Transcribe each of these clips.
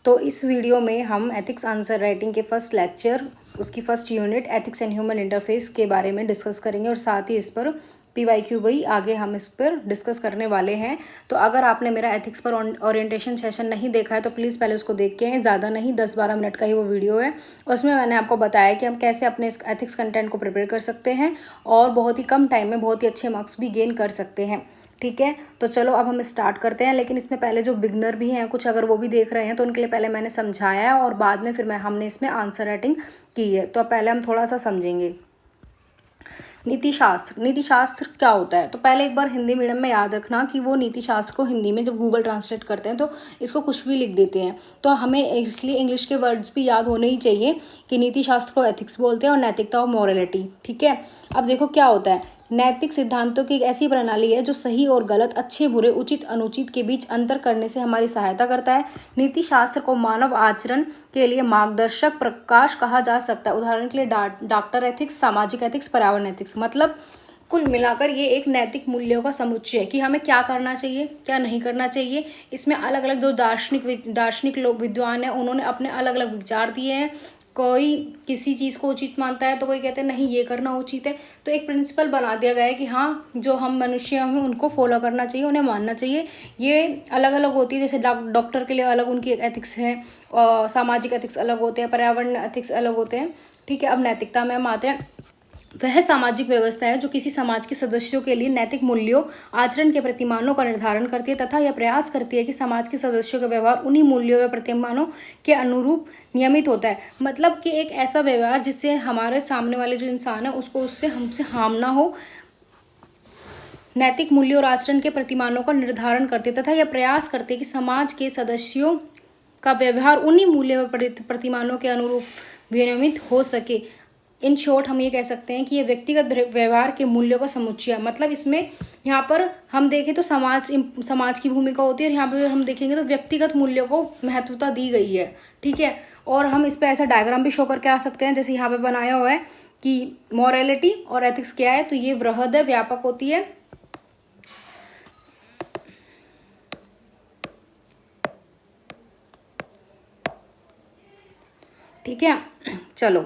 तो इस वीडियो में हम एथिक्स आंसर राइटिंग के फर्स्ट लेक्चर उसकी first unit ethics and human interface के बारे में डिस्कस करेंगे और साथ ही इस पर PYQ भी आगे हम इस पर डिस्कस करने वाले हैं। तो अगर आपने मेरा एथिक्स पर ओरिएंटेशन सेशन नहीं देखा है तो प्लीज़ पहले उसको देख के आएं। ज़्यादा नहीं, 10-12 मिनट का ही वो वीडियो है। उसमें मैंने आपको बताया कि हम कैसे अपने इस एथिक्स कंटेंट को प्रिपेयर कर सकते हैं और बहुत ही कम टाइम में बहुत ही अच्छे मार्क्स भी गेन कर सकते हैं। ठीक है, तो चलो अब हम स्टार्ट करते हैं। लेकिन इसमें पहले जो बिगनर भी हैं कुछ, अगर वो भी देख रहे हैं तो उनके लिए पहले मैंने समझाया है और बाद में फिर हमने इसमें आंसर राइटिंग की है। तो अब पहले हम थोड़ा सा समझेंगे नीति शास्त्र। नीति शास्त्र क्या होता है? तो पहले एक बार हिंदी मीडियम में याद रखना कि वो नीति शास्त्र को हिंदी में जब गूगल ट्रांसलेट करते हैं तो इसको कुछ भी लिख देते हैं। तो हमें इसलिए इंग्लिश के वर्ड्स भी याद होने ही चाहिए कि नीति शास्त्र को एथिक्स बोलते हैं और नैतिकता और मॉरलिटी। ठीक है, अब देखो क्या होता है। नैतिक सिद्धांतों की एक ऐसी प्रणाली है जो सही और गलत, अच्छे बुरे, उचित अनुचित के बीच अंतर करने से हमारी सहायता करता है। नीति शास्त्र को मानव आचरण के लिए मार्गदर्शक प्रकाश कहा जा सकता है। उदाहरण के लिए डॉक्टर एथिक्स, सामाजिक एथिक्स, पर्यावरण एथिक्स। मतलब कुल मिलाकर ये एक नैतिक मूल्यों का समुच्चय है कि हमें क्या करना चाहिए, क्या नहीं करना चाहिए। इसमें अलग अलग जो दार्शनिक लोग विद्वान हैं उन्होंने अपने अलग अलग विचार दिए हैं। कोई किसी चीज़ को उचित मानता है तो कोई कहते हैं नहीं ये करना उचित है। तो एक प्रिंसिपल बना दिया गया है कि हाँ, जो हम मनुष्य हैं उनको फॉलो करना चाहिए, उन्हें मानना चाहिए। ये अलग अलग होती है, जैसे डॉक्टर के लिए अलग उनकी एथिक्स है और सामाजिक एथिक्स अलग होते हैं, पर्यावरण एथिक्स अलग होते हैं। ठीक है, अब नैतिकता में हम आते हैं। वह सामाजिक व्यवस्था है जो किसी समाज के सदस्यों के लिए नैतिक मूल्यों, आचरण के प्रतिमानों का निर्धारण करती है तथा यह प्रयास करती है कि समाज के सदस्यों का व्यवहार उन्हीं मूल्यों व प्रतिमानों के अनुरूप नियमित होता है। मतलब कि एक ऐसा व्यवहार जिससे हमारे सामने वाले जो इंसान है उसको उससे हमसे हार्म ना हो। नैतिक मूल्यों और आचरण के प्रतिमानों का निर्धारण करते हैं तथा यह प्रयास करते हैं कि समाज के सदस्यों का व्यवहार उन्हीं मूल्यों व प्रतिमानों के अनुरूप विनियमित हो सके। इन शॉर्ट हम ये कह सकते हैं कि ये व्यक्तिगत व्यवहार के मूल्यों का समुच्चय है। मतलब इसमें यहाँ पर हम देखें तो समाज की भूमिका होती है और यहाँ पर हम देखेंगे तो व्यक्तिगत मूल्यों को महत्वता दी गई है। ठीक है, और हम इस पर ऐसा डायग्राम भी शो करके आ सकते हैं जैसे यहाँ पे बनाया हुआ है कि मॉरलिटी और एथिक्स क्या है। तो ये वृहद है, व्यापक होती है। ठीक है, चलो,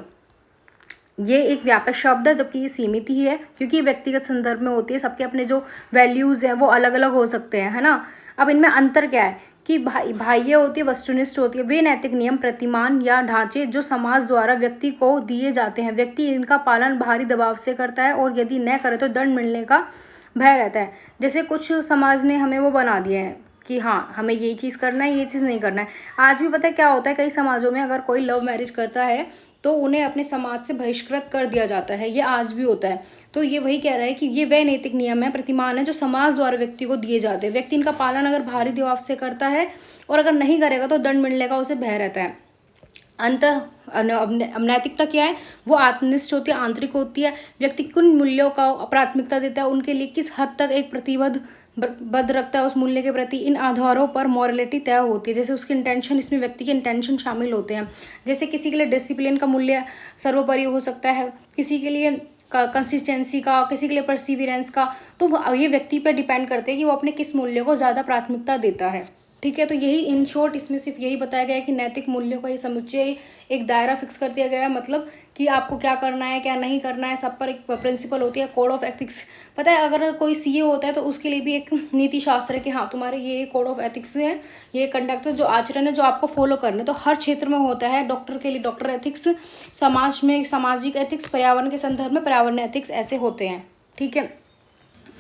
ये एक व्यापक शब्द है जबकि ये सीमित ही है क्योंकि ये व्यक्तिगत संदर्भ में होती है। सबके अपने जो वैल्यूज़ हैं वो अलग अलग हो सकते हैं, है ना। अब इनमें अंतर क्या है कि बाह्य होती है, वस्तुनिष्ठ होती है। वे नैतिक नियम, प्रतिमान या ढांचे जो समाज द्वारा व्यक्ति को दिए जाते हैं। व्यक्ति इनका पालन बाहरी दबाव से करता है और यदि न करे तो दंड मिलने का भय रहता है। जैसे कुछ समाज ने हमें वो बना दिए हैं कि हाँ, हमें यही चीज़ करना है, ये चीज़ नहीं करना है। आज भी पता है क्या होता है, कई समाजों में अगर कोई लव मैरिज करता है तो उन्हें अपने समाज से बहिष्कृत कर दिया जाता है। ये आज भी होता है। तो ये वही कह रहा है कि ये वह नैतिक नियम है, प्रतिमान है जो समाज द्वारा व्यक्ति को दिए जाते हैं। व्यक्ति इनका पालन अगर बाहरी दबाव से करता है और अगर नहीं करेगा तो दंड मिलने का उसे भय रहता है। अंतर नैतिकता क्या है? वो आत्मनिष्ठ होती है, आंतरिक होती है। व्यक्ति किन मूल्यों का प्राथमिकता देता है, उनके लिए किस हद तक एक बद्ध रखता है उस मूल्य के प्रति, इन आधारों पर मॉरलिटी तय होती है। जैसे उसके इंटेंशन, इसमें व्यक्ति के इंटेंशन शामिल होते हैं। जैसे किसी के लिए डिसिप्लिन का मूल्य सर्वोपरि हो सकता है, किसी के लिए कंसिस्टेंसी का, किसी के लिए परसिवियरेंस का। तो ये व्यक्ति पर डिपेंड करते हैं कि वो अपने किस मूल्य को ज़्यादा प्राथमिकता देता है। ठीक है, तो यही इन शॉर्ट इसमें सिर्फ यही बताया गया है कि नैतिक मूल्यों का ये समुच्चय एक दायरा फिक्स कर दिया गया है। मतलब कि आपको क्या करना है, क्या नहीं करना है, सब पर एक प्रिंसिपल होती है, कोड ऑफ एथिक्स। पता है, अगर कोई CA होता है तो उसके लिए भी एक नीति शास्त्र है कि हाँ, तुम्हारे ये कोड ऑफ एथिक्स है, ये कंडक्ट जो आचरण है जो आपको फॉलो करना है। तो हर क्षेत्र में होता है। डॉक्टर के लिए डॉक्टर एथिक्स, समाज में सामाजिक एथिक्स, पर्यावरण के संदर्भ में पर्यावरण एथिक्स, ऐसे होते हैं। ठीक है,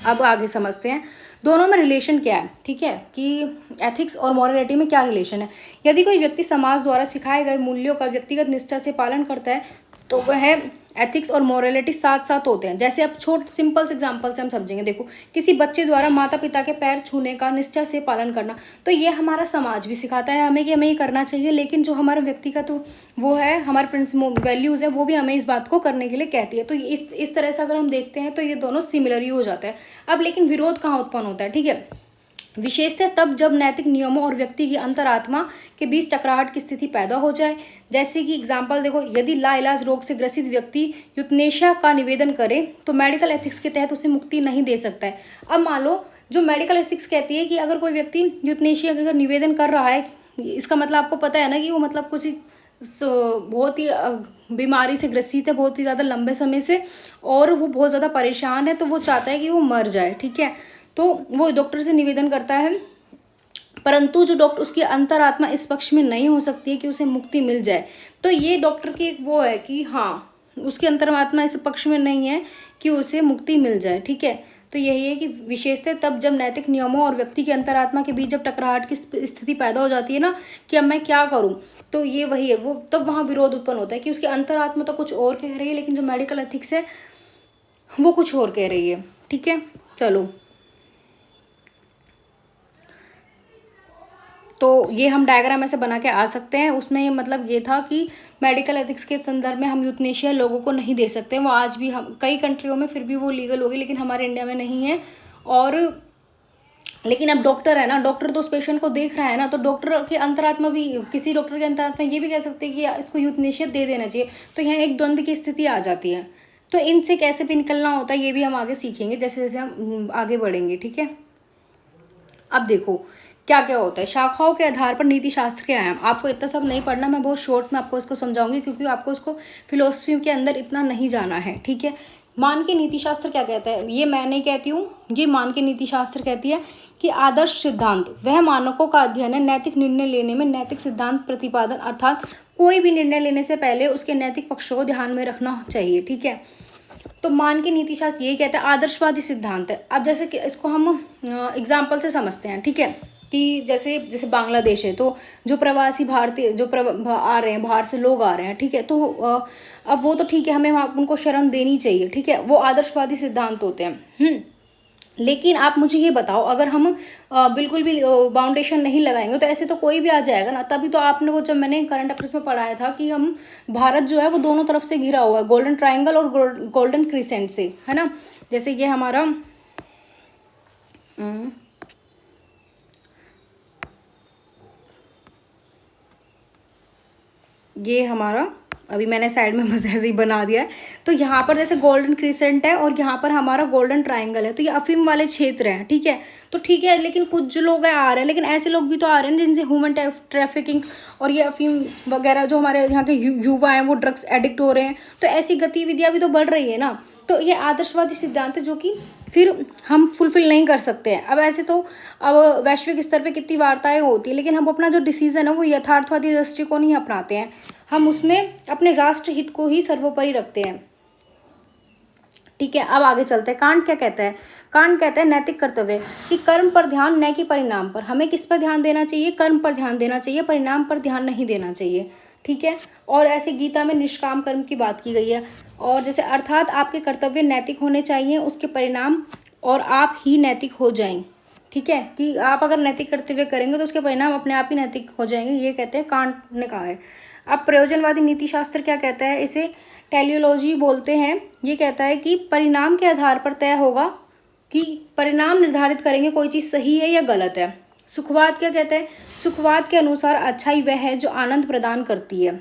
अब आगे समझते हैं दोनों में रिलेशन क्या है। ठीक है, कि एथिक्स और मॉरलिटी में क्या रिलेशन है। यदि कोई व्यक्ति समाज द्वारा सिखाए गए मूल्यों का व्यक्तिगत निष्ठा से पालन करता है तो वह एथिक्स और मॉरलिटी साथ साथ होते हैं। जैसे अब सिंपल से एग्जांपल से हम समझेंगे। देखो, किसी बच्चे द्वारा माता पिता के पैर छूने का निष्ठा से पालन करना, तो ये हमारा समाज भी सिखाता है हमें कि हमें ये करना चाहिए। लेकिन जो हमारा व्यक्तिगत वो है, हमारे प्रिंसिपल वैल्यूज़ है, वो भी हमें इस बात को करने के लिए कहती है। तो इस तरह से अगर हम देखते हैं तो ये दोनों सिमिलर ही हो जाता है। अब लेकिन विरोध कहाँ उत्पन्न होता है? ठीक है, विशेषतः तब जब नैतिक नियमों और व्यक्ति की अंतरात्मा के बीच टकराहट की स्थिति पैदा हो जाए। जैसे कि एग्जाम्पल देखो, यदि लाइलाज रोग से ग्रसित व्यक्ति यूथनेशिया का निवेदन करे तो मेडिकल एथिक्स के तहत उसे मुक्ति नहीं दे सकता है। अब मान लो, जो मेडिकल एथिक्स कहती है कि अगर कोई व्यक्ति यूथनेशिया का निवेदन कर रहा है इसका मतलब आपको पता है ना कि वो मतलब कुछ बहुत ही बीमारी से ग्रसित है बहुत ही ज़्यादा लंबे समय से, और वो बहुत ज़्यादा परेशान है, तो वो चाहता है कि वो मर जाए, ठीक है। तो वो डॉक्टर से निवेदन करता है, परंतु जो डॉक्टर, उसकी अंतरात्मा इस पक्ष में नहीं हो सकती है कि उसे मुक्ति मिल जाए। तो ये डॉक्टर की एक वो है कि हाँ, उसकी अंतरात्मा इस पक्ष में नहीं है कि उसे मुक्ति मिल जाए, ठीक है। तो यही है कि विशेषतः तब जब नैतिक नियमों और व्यक्ति की अंतरात्मा के बीच जब टकराहट की स्थिति पैदा हो जाती है ना, कि अब मैं क्या करूं, तो ये वही है, वो तब वहाँ विरोध उत्पन्न होता है कि उसकी अंतरात्मा तो कुछ और कह रही है, लेकिन जो मेडिकल एथिक्स है वो कुछ और कह रही है, ठीक है। चलो, तो ये हम डायग्राम ऐसे बना के आ सकते हैं। उसमें मतलब ये था कि मेडिकल एथिक्स के संदर्भ में हम यूथनेशिया लोगों को नहीं दे सकते। वो आज भी, हम कई कंट्रियों में फिर भी वो लीगल होगी, लेकिन हमारे इंडिया में नहीं है। और लेकिन अब डॉक्टर है ना, डॉक्टर तो उस पेशेंट को देख रहा है ना, तो डॉक्टर की अंतरात्मा भी, किसी डॉक्टर की अंतरात्मा ये भी कह सकते हैं कि इसको यूथनेशिया दे देना चाहिए। तो यहाँ एक द्वंद्व की स्थिति आ जाती है। तो इनसे कैसे भी निकलना होता है ये भी हम आगे सीखेंगे जैसे जैसे हम आगे बढ़ेंगे, ठीक है। अब देखो क्या क्या होता है। शाखाओं के आधार पर नीति शास्त्र के आयाम, आपको इतना सब नहीं पढ़ना, मैं बहुत शॉर्ट में आपको इसको समझाऊंगी, क्योंकि आपको इसको फिलोसफी के अंदर इतना नहीं जाना है, ठीक है। मान के नीति शास्त्र क्या कहता है, ये मैं नहीं कहती हूँ, ये मान के नीति शास्त्र कहती है कि आदर्श सिद्धांत वह मानकों का अध्ययन है नैतिक निर्णय लेने में नैतिक सिद्धांत प्रतिपादन, अर्थात कोई भी निर्णय लेने से पहले उसके नैतिक पक्षों को ध्यान में रखना चाहिए, ठीक है। तो मान के नीति शास्त्र यही कहता है, आदर्शवादी सिद्धांत है। अब जैसे कि इसको हम एग्जाम्पल से समझते हैं, ठीक है, कि जैसे जैसे बांग्लादेश है, तो जो प्रवासी भारतीय जो आ रहे हैं, बाहर से लोग आ रहे हैं, ठीक है, तो अब वो तो ठीक है, हमें वहाँ उनको शरण देनी चाहिए, ठीक है, वो आदर्शवादी सिद्धांत होते हैं। लेकिन आप मुझे ये बताओ, अगर हम बिल्कुल भी बाउंडेशन नहीं लगाएंगे तो ऐसे तो कोई भी आ जाएगा ना। तभी तो आपने वो, जब मैंने करंट अफेयर्स में पढ़ाया था कि हम, भारत जो है वो दोनों तरफ से घिरा हुआ है, गोल्डन ट्रायंगल और गोल्डन क्रिसेंट से, है ना। जैसे ये हमारा ये हमारा अभी मैंने साइड में बस ऐसे ही बना दिया है। तो यहाँ पर जैसे गोल्डन क्रिसेंट है और यहाँ पर हमारा गोल्डन ट्रायंगल है, तो ये अफीम वाले क्षेत्र हैं, ठीक है। तो ठीक है, लेकिन कुछ जो लोग आ रहे हैं, लेकिन ऐसे लोग भी तो आ रहे हैं जिनसे ह्यूमन ट्रैफिकिंग और ये अफीम वगैरह, जो हमारे यहाँ के युवा हैं वो ड्रग्स एडिक्ट हो रहे हैं, तो ऐसी गतिविधियाँ भी तो बढ़ रही है ना। तो ये आदर्शवादी सिद्धांत है जो कि फिर हम फुलफिल नहीं कर सकते हैं। अब ऐसे तो अब वैश्विक स्तर पे कितनी वार्ताएं होती है, लेकिन हम अपना जो डिसीजन है वो यथार्थवादी दृष्टिकोण ही अपनाते हैं। हम उसमें अपने राष्ट्र हित को ही सर्वोपरि रखते हैं, ठीक है। अब आगे चलते हैं, कांट क्या कहता है। कांट कहता है नैतिक कर्तव्य कि कर्म पर ध्यान, न कि परिणाम पर। हमें किस पर ध्यान देना चाहिए, कर्म पर ध्यान देना चाहिए, परिणाम पर ध्यान नहीं देना चाहिए, ठीक है। और ऐसे गीता में निष्काम कर्म की बात की गई है। और जैसे अर्थात आपके कर्तव्य नैतिक होने चाहिए, उसके परिणाम और आप ही नैतिक हो जाएं, ठीक है, कि आप अगर नैतिक कर्तव्य करेंगे तो उसके परिणाम अपने आप ही नैतिक हो जाएंगे, ये कहते हैं, कांट ने कहा है। अब प्रयोजनवादी नीति शास्त्र क्या कहता है, इसे टेलियोलॉजी बोलते हैं। ये कहता है कि परिणाम के आधार पर तय होगा, कि परिणाम निर्धारित करेंगे कोई चीज़ सही है या गलत है। सुखवाद क्या कहता है, सुखवाद के अनुसार अच्छाई वह है जो आनंद प्रदान करती है।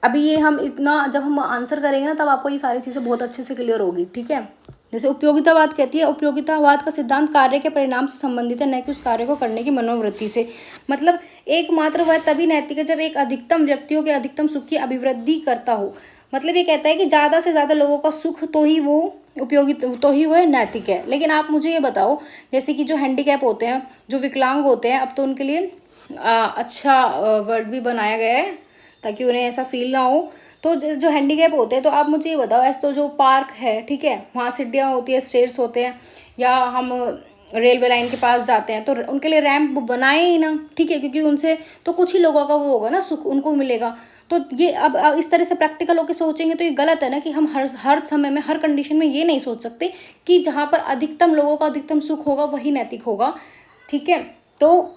अभी ये हम इतना जब हम आंसर करेंगे ना, तब आपको ये सारी चीज़ें बहुत अच्छे से क्लियर होगी, ठीक है। जैसे उपयोगितावाद कहती है, उपयोगितावाद का सिद्धांत कार्य के परिणाम से संबंधित है, न कि उस कार्य को करने की मनोवृत्ति से। मतलब एकमात्र वह तभी नैतिक है जब एक अधिकतम व्यक्तियों के अधिकतम सुख की अभिवृद्धि करता हो। मतलब ये कहता है कि ज़्यादा से ज़्यादा लोगों का सुख तो ही वो उपयोगी, तो ही वो नैतिक है। लेकिन आप मुझे ये बताओ, जैसे कि जो हैंडीकैप होते हैं, जो विकलांग होते हैं, अब तो उनके लिए अच्छा वर्ड भी बनाया गया है ताकि उन्हें ऐसा फील ना हो। तो जो हैंडीकैप होते हैं, तो आप मुझे ये बताओ, ऐसे तो जो पार्क है, ठीक है, वहाँ सीढ़ियाँ होती है, स्टेयर्स होते हैं, या हम रेलवे लाइन के पास जाते हैं तो उनके लिए रैंप बनाए ही ना, ठीक है, क्योंकि उनसे तो कुछ ही लोगों का वो होगा ना, सुख उनको मिलेगा। तो ये अब इस तरह से प्रैक्टिकल होकर सोचेंगे तो ये गलत है ना, कि हम हर समय में, हर कंडीशन में ये नहीं सोच सकते कि जहाँ पर अधिकतम लोगों का अधिकतम सुख होगा वही नैतिक होगा, ठीक है। तो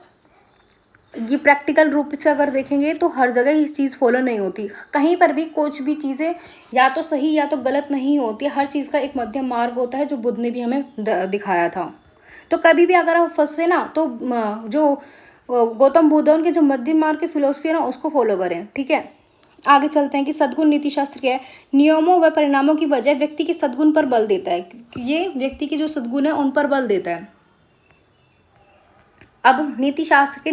ये प्रैक्टिकल रूप से अगर देखेंगे तो हर जगह इस चीज़ फॉलो नहीं होती, कहीं पर भी कुछ भी चीज़ें या तो सही या तो गलत नहीं होती, हर चीज़ का एक मध्यम मार्ग होता है, जो बुद्ध ने भी हमें दिखाया था। तो कभी भी अगर आप फंसे ना, तो जो गौतम बुद्ध उनके जो मध्यम मार्ग की फिलोसफी है ना, उसको फॉलो करें, ठीक है। आगे चलते हैं कि सद्गुण नीति शास्त्र क्या है। नियमों व परिणामों की बजाय व्यक्ति के सद्गुण पर बल देता है, ये व्यक्ति के जो सद्गुण है उन पर बल देता है। अब नीति शास्त्र के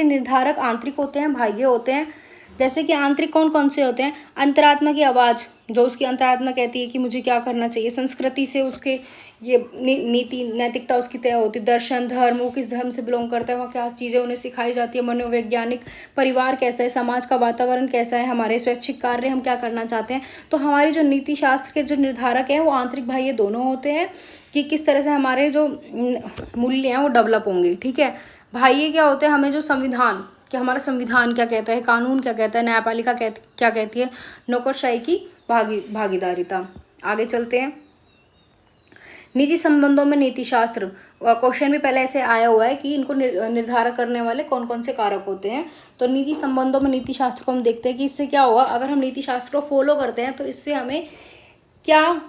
निर्धारक आंतरिक होते हैं, बाह्य होते हैं। जैसे कि आंतरिक कौन कौन से होते हैं? अंतरात्मा की आवाज़, जो उसकी अंतरात्मा कहती है कि मुझे क्या करना चाहिए। संस्कृति से उसके ये नीति नैतिकता उसकी तय होती है। दर्शन, धर्म, वो किस धर्म से बिलोंग करता है, वहाँ क्या चीज़ें उन्हें सिखाई जाती है। मनोवैज्ञानिक, परिवार कैसा है, समाज का वातावरण कैसा है, हमारे स्वैच्छिक कार्य हम क्या करना चाहते हैं। तो हमारी जो नीति शास्त्र के जो निर्धारक हैं वो आंतरिक बाह्य दोनों होते हैं कि किस तरह से हमारे जो मूल्य हैं वो डेवलप होंगे। ठीक है। बाह्य क्या होते हैं? हमें जो संविधान, कि हमारा संविधान क्या कहता है, कानून क्या कहता है, न्यायपालिका क्या कहती है, नौकरशाही की भागीदारिता। आगे चलते हैं। निजी संबंधों में नीति शास्त्र, क्वेश्चन भी पहले ऐसे आया हुआ है कि इनको निर्धारित करने वाले कौन कौन से कारक होते हैं। तो निजी संबंधों में नीति शास्त्र को हम देखते हैं कि इससे क्या होगा, अगर हम नीति शास्त्र को फॉलो करते हैं तो इससे हमें क्या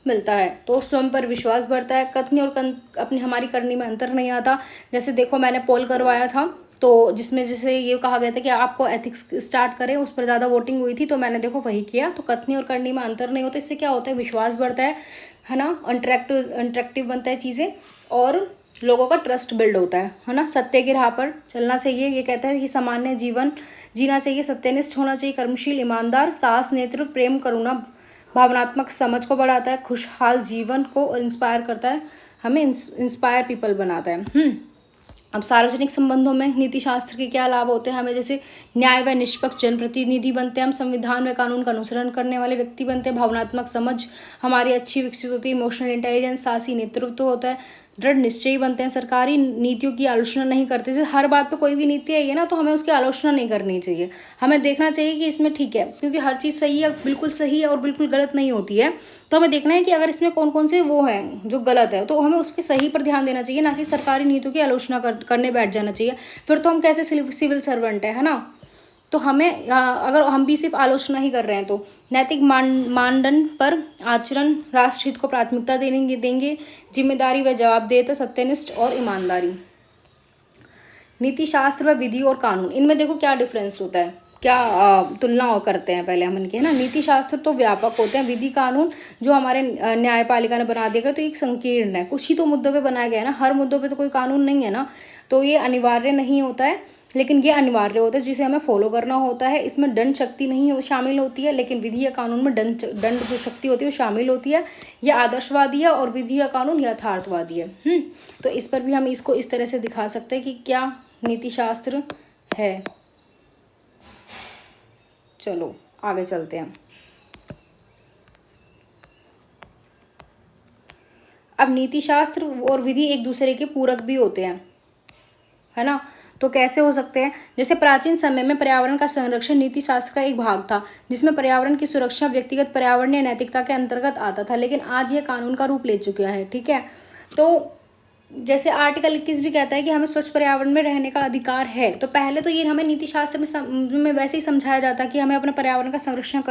मिलता है। तो स्वयं पर विश्वास बढ़ता है, कथनी और अपनी हमारी करनी में अंतर नहीं आता। जैसे देखो, मैंने पोल करवाया था तो जिसमें जैसे ये कहा गया था कि आपको एथिक्स स्टार्ट करें, उस पर ज़्यादा वोटिंग हुई थी तो मैंने देखो वही किया। तो कथनी और करनी में अंतर नहीं होता। इससे क्या होता है? विश्वास बढ़ता है ना, अट्रैक्टिव बनता है चीज़ें, और लोगों का ट्रस्ट बिल्ड होता है ना। सत्य की राह पर चलना चाहिए। ये कहता है कि सामान्य जीवन जीना चाहिए, सत्यनिष्ठ होना चाहिए, कर्मशील, ईमानदार, साहस, नेतृत्व, प्रेम, करुणा, भावनात्मक समझ को बढ़ाता है, खुशहाल जीवन को इंस्पायर करता है, हमें इंस्पायर पीपल बनाता है। अब सार्वजनिक संबंधों में नीति शास्त्र के क्या लाभ होते हैं हमें? जैसे न्याय व निष्पक्ष जनप्रतिनिधि बनते हैं हम, संविधान व कानून का अनुसरण करने वाले व्यक्ति बनते हैं, भावनात्मक समझ हमारी अच्छी विकसित होती है, इमोशनल इंटेलिजेंस, साहसी नेतृत्व होता है, दृढ़ निश्चयी बनते हैं, सरकारी नीतियों की आलोचना नहीं करते। जैसे हर बात पे कोई भी नीति आई है ना तो हमें उसकी आलोचना नहीं करनी चाहिए, हमें देखना चाहिए कि इसमें ठीक है, क्योंकि हर चीज़ सही है, बिल्कुल सही है और बिल्कुल गलत नहीं होती है। तो हमें देखना है कि अगर इसमें कौन कौन से वो हैं जो गलत है, तो हमें उसके सही पर ध्यान देना चाहिए, ना कि सरकारी नीतियों की आलोचना करने बैठ जाना चाहिए। फिर तो हम कैसे सिविल सर्वेंट है ना। तो हमें अगर हम भी सिर्फ आलोचना ही कर रहे हैं तो नैतिक मानदंड पर आचरण, राष्ट्रहित को प्राथमिकता देंगे, जिम्मेदारी व जवाबदेहिता, सत्यनिष्ठ और ईमानदारी। नीति शास्त्र व विधि और कानून, इनमें देखो क्या डिफरेंस होता है, क्या तुलना करते हैं पहले हम इनके, है ना। नीति शास्त्र तो व्यापक होते हैं, विधि कानून जो हमारे न्यायपालिका ने बना दिया गया तो एक संकीर्ण है, कुछ ही तो मुद्दों पे बनाया गया है ना, हर मुद्दों पे तो कोई कानून नहीं है ना। तो ये अनिवार्य नहीं होता है, लेकिन ये अनिवार्य होता है जिसे हमें फॉलो करना होता है। इसमें दंड शक्ति नहीं शामिल होती है, लेकिन विधि या कानून में दंड जो शक्ति होती है वो शामिल होती है। यह आदर्शवादी है और विधि या कानून यथार्थवादी है। तो इस पर भी हम इसको इस तरह से दिखा सकते हैं कि क्या नीति शास्त्र है। चलो आगे चलते हैं। अब नीति शास्त्र और विधि एक दूसरे के पूरक भी होते हैं, है ना। तो कैसे हो सकते हैं? जैसे प्राचीन समय में पर्यावरण का संरक्षण नीति शास्त्र का एक भाग था, जिसमें पर्यावरण की सुरक्षा व्यक्तिगत पर्यावरणीय नैतिकता के अंतर्गत आता था, लेकिन आज ये कानून का रूप ले चुका है। ठीक है। तो जैसे आर्टिकल 21 भी कहता है कि हमें स्वच्छ पर्यावरण में रहने का अधिकार है। तो पहले तो ये हमें नीति शास्त्र में वैसे ही समझाया जाता कि हमें अपने पर्यावरण का संरक्षण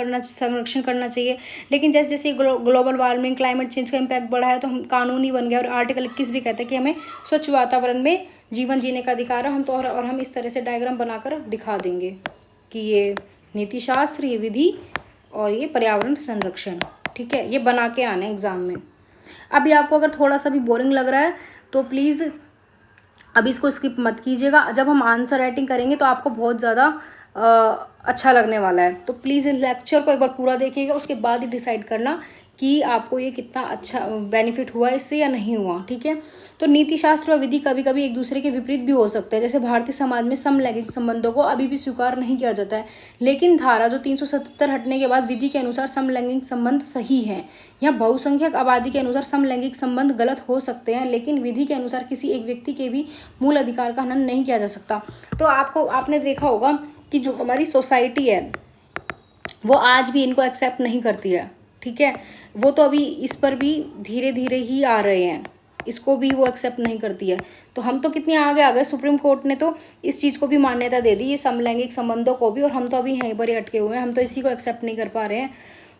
करना चाहिए, लेकिन जैसे जैसे ग्लोबल वार्मिंग, क्लाइमेट चेंज का इम्पैक्ट बढ़ा है तो हम कानून ही बन गया। और आर्टिकल 21 भी कहता है कि हमें स्वच्छ वातावरण में जीवन जीने का अधिकार है। हम तो और हम इस तरह से डायग्राम बनाकर दिखा देंगे कि ये नीति शास्त्र, ये विधि और ये पर्यावरण संरक्षण। ठीक है, ये बना के आना एग्जाम में। अभी आपको अगर थोड़ा सा भी बोरिंग लग रहा है तो प्लीज़ अभी इसको स्किप मत कीजिएगा। जब हम आंसर राइटिंग करेंगे तो आपको बहुत ज़्यादा अच्छा लगने वाला है। तो प्लीज़ इस लेक्चर को एक बार पूरा देखिएगा, उसके बाद ही डिसाइड करना कि आपको ये कितना अच्छा बेनिफिट हुआ इससे या नहीं हुआ। ठीक है। तो नीति शास्त्र व विधि कभी कभी एक दूसरे के विपरीत भी हो सकते हैं। जैसे भारतीय समाज में समलैंगिक संबंधों को अभी भी स्वीकार नहीं किया जाता है, लेकिन धारा जो 377 हटने के बाद विधि के अनुसार समलैंगिक संबंध सही है। यहाँ बहुसंख्यक आबादी के अनुसार समलैंगिक संबंध गलत हो सकते हैं, लेकिन विधि के अनुसार किसी एक व्यक्ति के भी मूल अधिकार का हनन नहीं किया जा सकता। तो आपने देखा होगा कि जो हमारी सोसाइटी है वो आज भी इनको एक्सेप्ट नहीं करती है। ठीक है, वो तो अभी इस पर भी धीरे धीरे ही आ रहे हैं, इसको भी वो एक्सेप्ट नहीं करती है। तो हम तो कितने आगे आ गए, सुप्रीम कोर्ट ने तो इस चीज़ को भी मान्यता दे दी, ये समलैंगिक संबंधों को भी, और हम तो अभी यहीं पर ही अटके हुए हैं, हम तो इसी को एक्सेप्ट नहीं कर पा रहे हैं।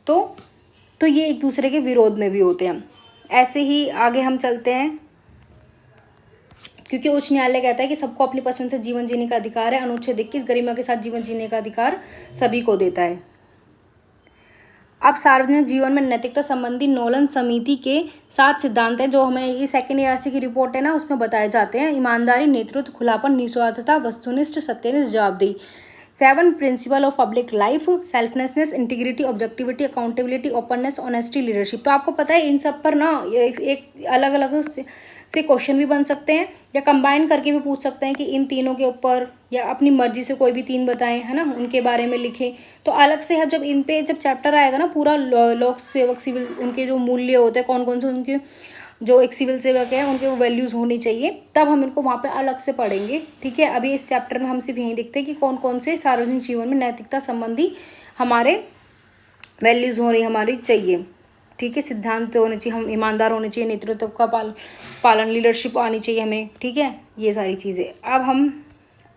तो ये एक दूसरे के विरोध में भी होते हैं। ऐसे ही आगे हम चलते हैं, क्योंकि उच्च न्यायालय कहता है कि सबको अपनी पसंद से जीवन जीने का अधिकार है। अनुच्छेद 21 गरिमा के साथ जीवन जीने का अधिकार सभी को देता है। अब सार्वजनिक जीवन में नैतिकता संबंधी नोलन समिति के 7 सिद्धांत हैं जो हमें ये सेकेंड ईआरसी की रिपोर्ट है ना, उसमें बताए जाते हैं। ईमानदारी, नेतृत्व, खुलापन, निस्वार्थता, वस्तुनिष्ठ, सत्यनिष्ठ, जवाबदेही। 7 principle of public life, selflessness, integrity, objectivity, accountability, openness, honesty, leadership. तो आपको पता है इन सब पर ना एक अलग अलग से क्वेश्चन भी बन सकते हैं या कंबाइन करके भी पूछ सकते हैं कि इन तीनों के ऊपर, या अपनी मर्जी से कोई भी 3 बताएं, है ना, उनके बारे में लिखें। तो अलग से है, जब इन पे जब चैप्टर आएगा ना पूरा लोक सेवक सिविल, उनके जो मूल्य होते हैं, कौन कौन से उनके जो एक सिविल सेवक है उनके वो वैल्यूज़ होनी चाहिए, तब हम इनको वहाँ पे अलग से पढ़ेंगे। ठीक है, अभी इस चैप्टर में हम सिर्फ यही देखते हैं कि कौन कौन से सार्वजनिक जीवन में नैतिकता संबंधी हमारे वैल्यूज़ होनी हमारी चाहिए। ठीक है, सिद्धांत होने चाहिए, हम ईमानदार होने चाहिए, नेतृत्व का पालन, लीडरशिप आनी चाहिए हमें। ठीक है, ये सारी चीज़ें। अब हम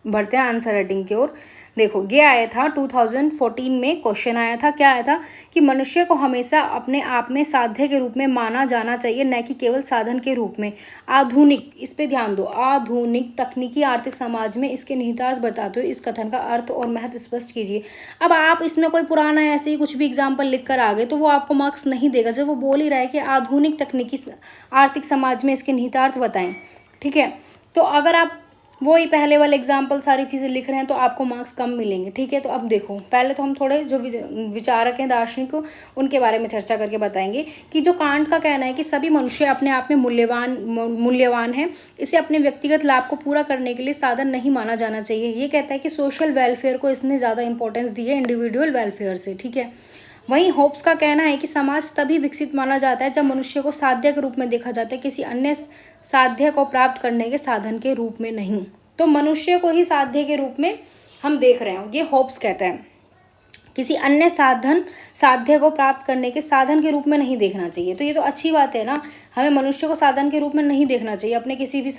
बढ़ते हैं आंसर राइटिंग की ओर। देखो, ये आया था 2014 में, क्वेश्चन आया था, क्या आया था कि मनुष्य को हमेशा अपने आप में साध्य के रूप में माना जाना चाहिए, न कि केवल साधन के रूप में। आधुनिक, इस पे ध्यान दो, आधुनिक तकनीकी आर्थिक समाज में इसके निहितार्थ बताते हुए इस कथन का अर्थ और महत्व स्पष्ट कीजिए। अब आप इसमें कोई पुराना ऐसे ही कुछ भी एग्जाम्पल लिख कर आ गए तो वो आपको मार्क्स नहीं देगा, जब वो बोल ही रहा है कि आधुनिक तकनीकी आर्थिक समाज में इसके निहितार्थ बताएं। ठीक है, तो अगर आप वो ही पहले वाले एग्जाम्पल सारी चीज़ें लिख रहे हैं तो आपको मार्क्स कम मिलेंगे। ठीक है, तो अब देखो, पहले तो हम थोड़े जो विचारक हैं, दार्शनिक, उनके बारे में चर्चा करके बताएंगे कि जो कांट का कहना है कि सभी मनुष्य अपने आप में मूल्यवान है, इसे अपने व्यक्तिगत लाभ को पूरा करने के लिए साधन नहीं माना जाना चाहिए। ये कहता है कि सोशल वेलफेयर को इसने ज़्यादा इंपॉर्टेंस दी है इंडिविजुअल वेलफेयर से। ठीक है, वहीं होप्स का कहना है कि समाज तभी विकसित माना जाता है जब मनुष्य को साध्य के रूप में देखा जाता है, किसी अन्य साध्य को प्राप्त करने के साधन के रूप में नहीं। तो मनुष्य को ही साध्य के रूप में हम देख रहे हैं, ये होप्स कहते हैं। किसी अन्य साध्य को प्राप्त करने के साधन के रूप में नहीं देखना चाहिए। तो ये तो अच्छी बात है ना, हमें मनुष्य को साधन के रूप में नहीं देखना चाहिए अपने किसी भी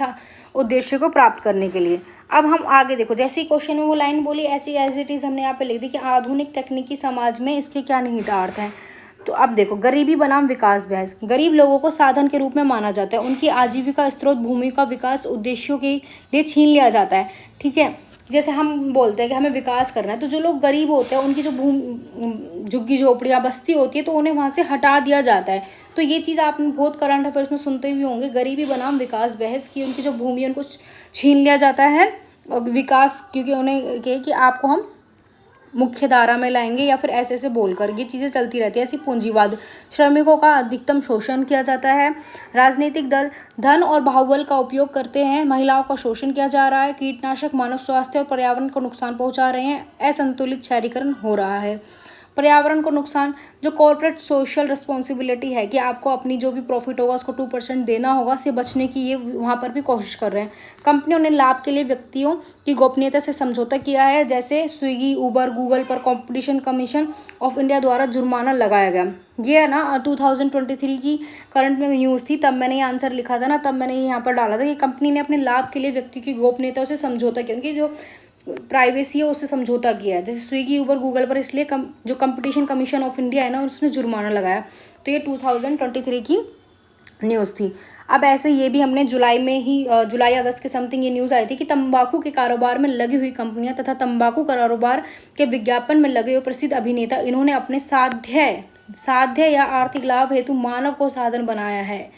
उद्देश्य को प्राप्त करने के लिए। अब हम आगे देखो, जैसे ही क्वेश्चन में वो लाइन बोली ऐसी एज इट इज़ हमने यहाँ पे लिख दी कि आधुनिक तकनीकी समाज में इसके क्या निहितार्थ हैं। तो अब देखो, गरीबी बनाम विकास बहस। गरीब लोगों को साधन के रूप में माना जाता है, उनकी आजीविका स्रोत भूमि का विकास उद्देश्यों के लिए छीन लिया जाता है। ठीक है, जैसे हम बोलते हैं कि हमें विकास करना है, तो जो लोग गरीब होते हैं उनकी जो झुग्गी झोपड़ियाँ बस्ती होती है तो उन्हें वहाँ से हटा दिया जाता है। तो ये चीज़ आपने बहुत करंट अफेयर्स में सुनते भी होंगे, गरीबी बनाम विकास बहस की, उनकी जो भूमि है उनको छीन लिया जाता है और विकास, क्योंकि उन्हें कहे कि आपको हम मुख्य धारा में लाएंगे या फिर ऐसे ऐसे बोलकर, ये चीज़ें चलती रहती है। ऐसी पूंजीवाद, श्रमिकों का अधिकतम शोषण किया जाता है, राजनीतिक दल धन और बाहुबल का उपयोग करते हैं, महिलाओं का शोषण किया जा रहा है, कीटनाशक मानव स्वास्थ्य और पर्यावरण को नुकसान पहुंचा रहे हैं, असंतुलित शहरीकरण हो रहा है। पर्यावरण को नुकसान, जो कॉर्पोरेट सोशल रिस्पॉन्सिबिलिटी है कि आपको अपनी जो भी प्रॉफिट होगा उसको 2% देना होगा, से बचने की ये वहाँ पर भी कोशिश कर रहे हैं। कंपनियों ने लाभ के लिए व्यक्तियों की गोपनीयता से समझौता किया है, जैसे स्विगी, उबर, गूगल पर कॉम्पिटिशन कमीशन ऑफ इंडिया द्वारा जुर्माना लगाया गया। ये है ना 2023 की करंट में न्यूज़ थी, तब मैंने ये आंसर लिखा था ना, तब मैंने यहाँ पर डाला था कि कंपनी ने अपने लाभ के लिए व्यक्ति की गोपनीयता से समझौता किया, उनकी जो प्राइवेसी है उससे समझौता किया है। जैसे स्विगी, उबर, गूगल पर इसलिए जो कंपटीशन कमीशन ऑफ इंडिया है ना, उसने जुर्माना लगाया। तो ये 2023 की न्यूज़ थी। अब ऐसे ये भी हमने जुलाई अगस्त के समथिंग ये न्यूज़ आई थी कि तंबाकू के कारोबार में लगी हुई कंपनियां तथा तंबाकू कारोबार के विज्ञापन में लगे हुए प्रसिद्ध अभिनेता, इन्होंने अपने साध्य या आर्थिक लाभ हेतु मानव को साधन बनाया है।